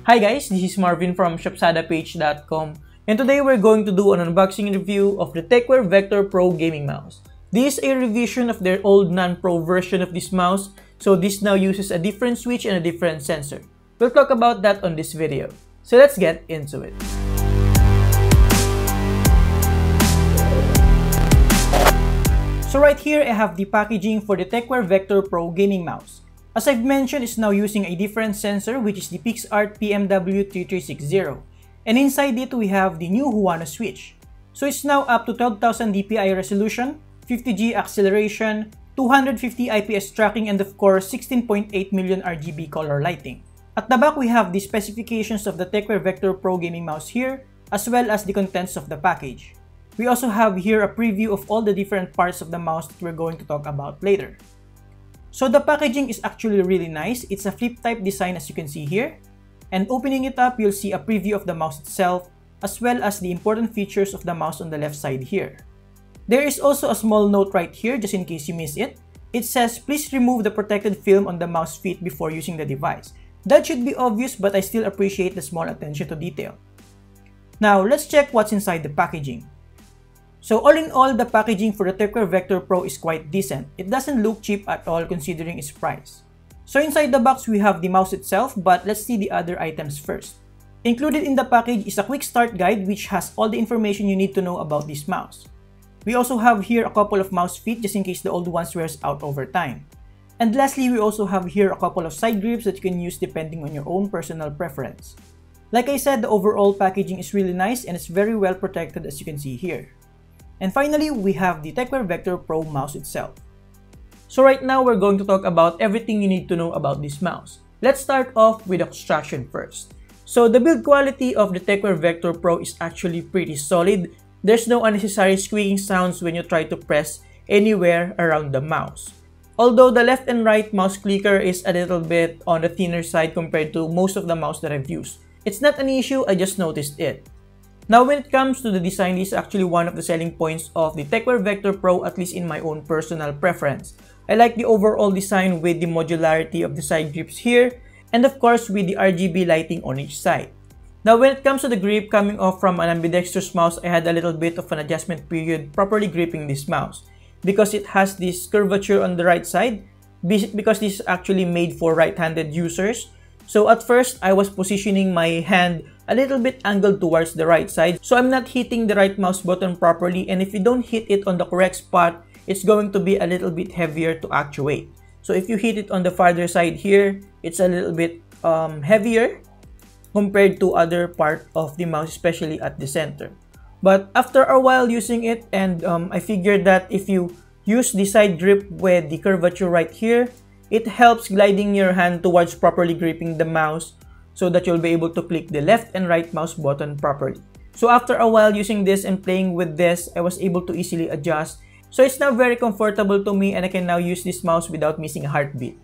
Hi guys, this is Marvin from shopsadapage.com, and today we're going to do an unboxing review of the Tecware Vector Pro gaming mouse. This is a revision of their old non-pro version of this mouse, so this now uses a different switch and a different sensor. We'll talk about that on this video. So let's get into it. So right here I have the packaging for the Tecware Vector Pro gaming mouse. As I've mentioned, it's now using a different sensor, which is the Pixart PMW 3360. And inside it we have the new Huano switch. So it's now up to 12,000 dpi resolution, 50G acceleration, 250 IPS tracking, and of course 16.8 million RGB color lighting. At the back we have the specifications of the Tecware Vector Pro gaming mouse here, as well as the contents of the package. We also have here a preview of all the different parts of the mouse that we're going to talk about later. So the packaging is actually really nice. It's a flip type design as you can see here. And opening it up, you'll see a preview of the mouse itself, as well as the important features of the mouse on the left side here. There is also a small note right here just in case you miss it. It says, please remove the protected film on the mouse feet before using the device. That should be obvious, but I still appreciate the small attention to detail. Now let's check what's inside the packaging. So all in all, the packaging for the Tecware Vector Pro is quite decent. It doesn't look cheap at all considering its price. So inside the box we have the mouse itself, but let's see the other items first. Included in the package is a quick start guide which has all the information you need to know about this mouse. We also have here a couple of mouse feet just in case the old ones wears out over time. And lastly, we also have here a couple of side grips that you can use depending on your own personal preference. Like I said, the overall packaging is really nice and it's very well protected as you can see here. And finally, we have the Tecware Vector Pro mouse itself. So right now, we're going to talk about everything you need to know about this mouse. Let's start off with Obstruction first. So the build quality of the Tecware Vector Pro is actually pretty solid. There's no unnecessary squeaking sounds when you try to press anywhere around the mouse. Although the left and right mouse clicker is a little bit on the thinner side compared to most of the mouse that I've used. It's not an issue, I just noticed it. Now when it comes to the design, this is actually one of the selling points of the Tecware Vector Pro, at least in my own personal preference. I like the overall design with the modularity of the side grips here, and of course with the RGB lighting on each side. Now when it comes to the grip, coming off from an ambidextrous mouse, I had a little bit of an adjustment period properly gripping this mouse, because it has this curvature on the right side, because this is actually made for right-handed users. So at first, I was positioning my hand a little bit angled towards the right side, so I'm not hitting the right mouse button properly, and if you don't hit it on the correct spot, it's going to be a little bit heavier to actuate. So if you hit it on the farther side here, it's a little bit heavier compared to other part of the mouse, especially at the center. But after a while using it, and I figured that if you use the side grip with the curvature right here, it helps gliding your hand towards properly gripping the mouse so that you'll be able to click the left and right mouse button properly. So after a while using this and playing with this, I was able to easily adjust. So it's now very comfortable to me and I can now use this mouse without missing a heartbeat.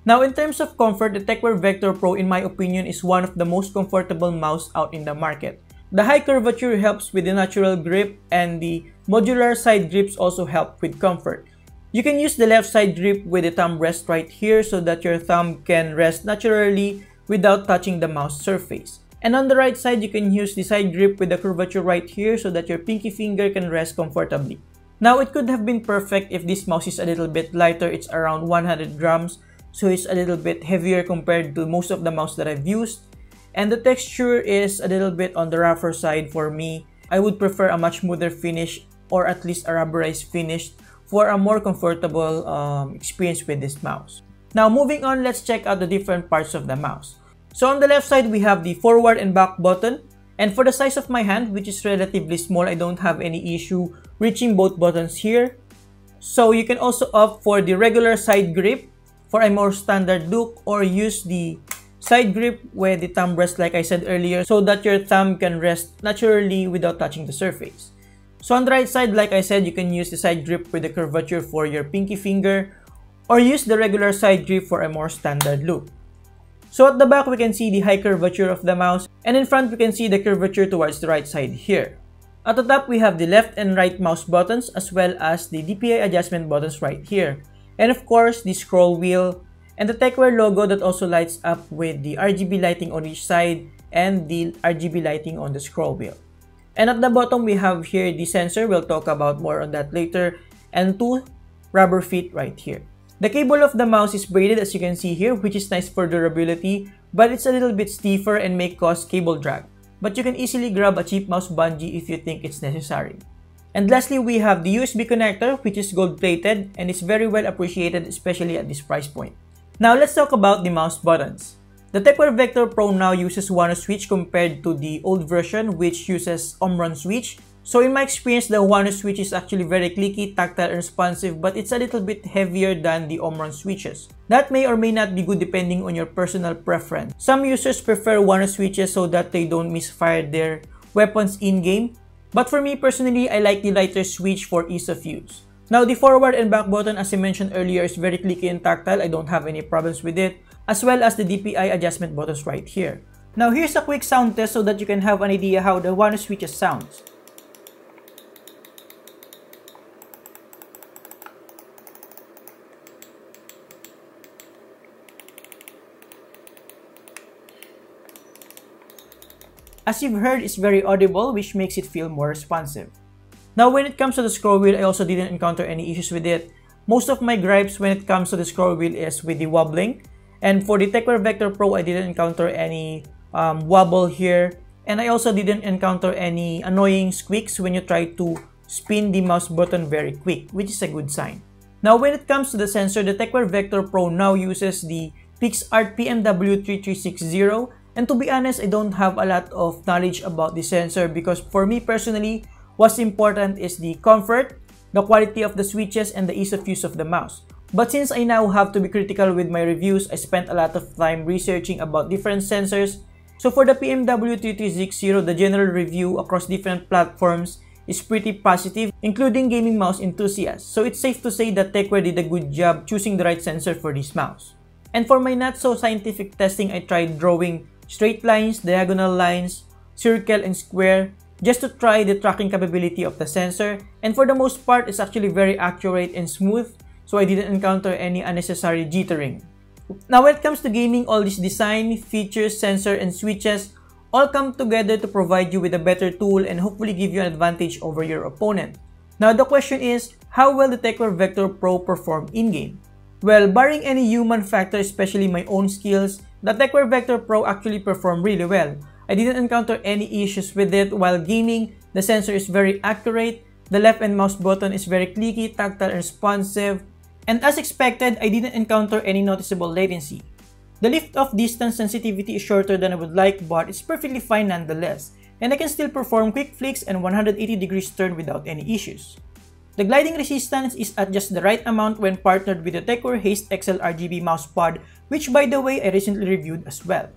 Now in terms of comfort, the Tecware Vector Pro in my opinion is one of the most comfortable mouse out in the market. The high curvature helps with the natural grip, and the modular side grips also help with comfort. You can use the left side grip with the thumb rest right here so that your thumb can rest naturally without touching the mouse surface. And on the right side, you can use the side grip with the curvature right here so that your pinky finger can rest comfortably. Now, it could have been perfect if this mouse is a little bit lighter. It's around 100 grams, so it's a little bit heavier compared to most of the mouse that I've used. And the texture is a little bit on the rougher side for me. I would prefer a much smoother finish, or at least a rubberized finish, for a more comfortable experience with this mouse. Now moving on, let's check out the different parts of the mouse. So on the left side, we have the forward and back button. And for the size of my hand, which is relatively small, I don't have any issue reaching both buttons here. So you can also opt for the regular side grip for a more standard look, or use the side grip with the thumb rest like I said earlier, so that your thumb can rest naturally without touching the surface. So on the right side, like I said, you can use the side grip with the curvature for your pinky finger, or use the regular side grip for a more standard look. So at the back, we can see the high curvature of the mouse, and in front, we can see the curvature towards the right side here. At the top, we have the left and right mouse buttons, as well as the DPI adjustment buttons right here. And of course, the scroll wheel and the Tecware logo that also lights up with the RGB lighting on each side and the RGB lighting on the scroll wheel. And at the bottom, we have here the sensor. We'll talk about more on that later. And 2 rubber feet right here. The cable of the mouse is braided, as you can see here, which is nice for durability, but it's a little bit stiffer and may cause cable drag. But you can easily grab a cheap mouse bungee if you think it's necessary. And lastly, we have the USB connector, which is gold-plated and is very well appreciated, especially at this price point. Now let's talk about the mouse buttons. The Tecware Vector Pro now uses Huano switch compared to the old version, which uses Omron switch. So in my experience, the Huano switch is actually very clicky, tactile, and responsive, but it's a little bit heavier than the Omron switches. That may or may not be good depending on your personal preference. Some users prefer Huano switches so that they don't misfire their weapons in-game. But for me personally, I like the lighter switch for ease of use. Now the forward and back button, as I mentioned earlier, is very clicky and tactile. I don't have any problems with it, as well as the DPI adjustment buttons right here. Now here's a quick sound test so that you can have an idea how the Huano switches sounds. As you've heard, it's very audible, which makes it feel more responsive. Now when it comes to the scroll wheel, I also didn't encounter any issues with it. Most of my gripes when it comes to the scroll wheel is with the wobbling. And for the Tecware Vector Pro, I didn't encounter any wobble here. And I also didn't encounter any annoying squeaks when you try to spin the mouse button very quick, which is a good sign. Now when it comes to the sensor, the Tecware Vector Pro now uses the Pixart PMW 3360. And to be honest, I don't have a lot of knowledge about the sensor because for me personally, what's important is the comfort, the quality of the switches, and the ease of use of the mouse. But since I now have to be critical with my reviews, I spent a lot of time researching about different sensors. So for the PMW 3360, the general review across different platforms is pretty positive, including gaming mouse enthusiasts. So it's safe to say that Tecware did a good job choosing the right sensor for this mouse. And for my not so scientific testing, I tried drawing straight lines, diagonal lines, circle, and square just to try the tracking capability of the sensor. And for the most part, it's actually very accurate and smooth, so I didn't encounter any unnecessary jittering. Now when it comes to gaming, all these design, features, sensor, and switches all come together to provide you with a better tool and hopefully give you an advantage over your opponent. Now the question is, how will the Tecware Vector Pro perform in-game? Well, barring any human factor, especially my own skills, the Tecware Vector Pro actually performed really well. I didn't encounter any issues with it. While gaming, the sensor is very accurate, the left and mouse button is very clicky, tactile, and responsive, and as expected, I didn't encounter any noticeable latency. The lift-off distance sensitivity is shorter than I would like, but it's perfectly fine nonetheless, and I can still perform quick flicks and 180 degrees turn without any issues. The gliding resistance is at just the right amount when partnered with the Tecware Haste XL RGB mousepad, which by the way I recently reviewed as well.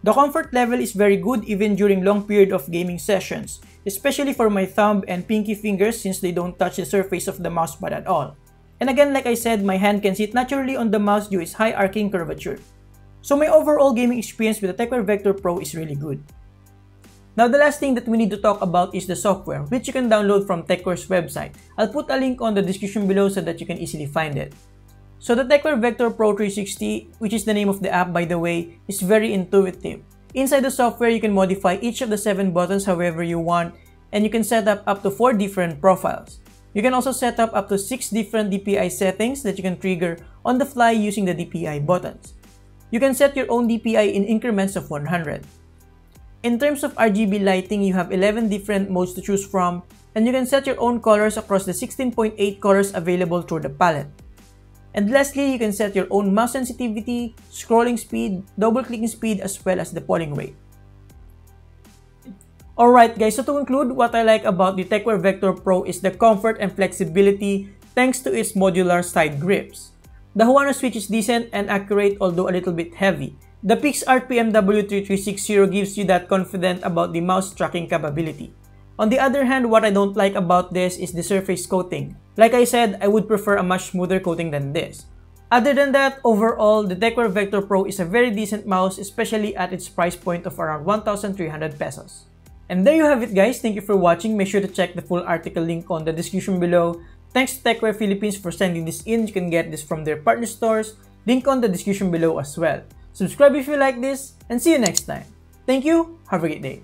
The comfort level is very good even during long period of gaming sessions, especially for my thumb and pinky fingers since they don't touch the surface of the mousepad at all. And again, like I said, my hand can sit naturally on the mouse due to its high arcing curvature. So my overall gaming experience with the Tecware Vector Pro is really good. Now the last thing that we need to talk about is the software, which you can download from Tecware's website. I'll put a link on the description below so that you can easily find it. So the Tecware Vector Pro 360, which is the name of the app by the way, is very intuitive. Inside the software, you can modify each of the 7 buttons however you want, and you can set up to 4 different profiles. You can also set up to 6 different DPI settings that you can trigger on the fly using the DPI buttons. You can set your own DPI in increments of 100. In terms of RGB lighting, you have 11 different modes to choose from, and you can set your own colors across the 16.8 colors available through the palette. And lastly, you can set your own mouse sensitivity, scrolling speed, double-clicking speed, as well as the polling rate. Alright guys, so to conclude, what I like about the Tecware Vector Pro is the comfort and flexibility thanks to its modular side grips. The Huano switch is decent and accurate although a little bit heavy. The Pixart PMW 3360 gives you that confidence about the mouse tracking capability. On the other hand, what I don't like about this is the surface coating. Like I said, I would prefer a much smoother coating than this. Other than that, overall, the Tecware Vector Pro is a very decent mouse, especially at its price point of around 1,300 pesos. And there you have it guys, thank you for watching. Make sure to check the full article link on the description below. Thanks to Tecware Philippines for sending this in. You can get this from their partner stores link on the description below as well. Subscribe if you like this, and see you next time. Thank you, have a great day.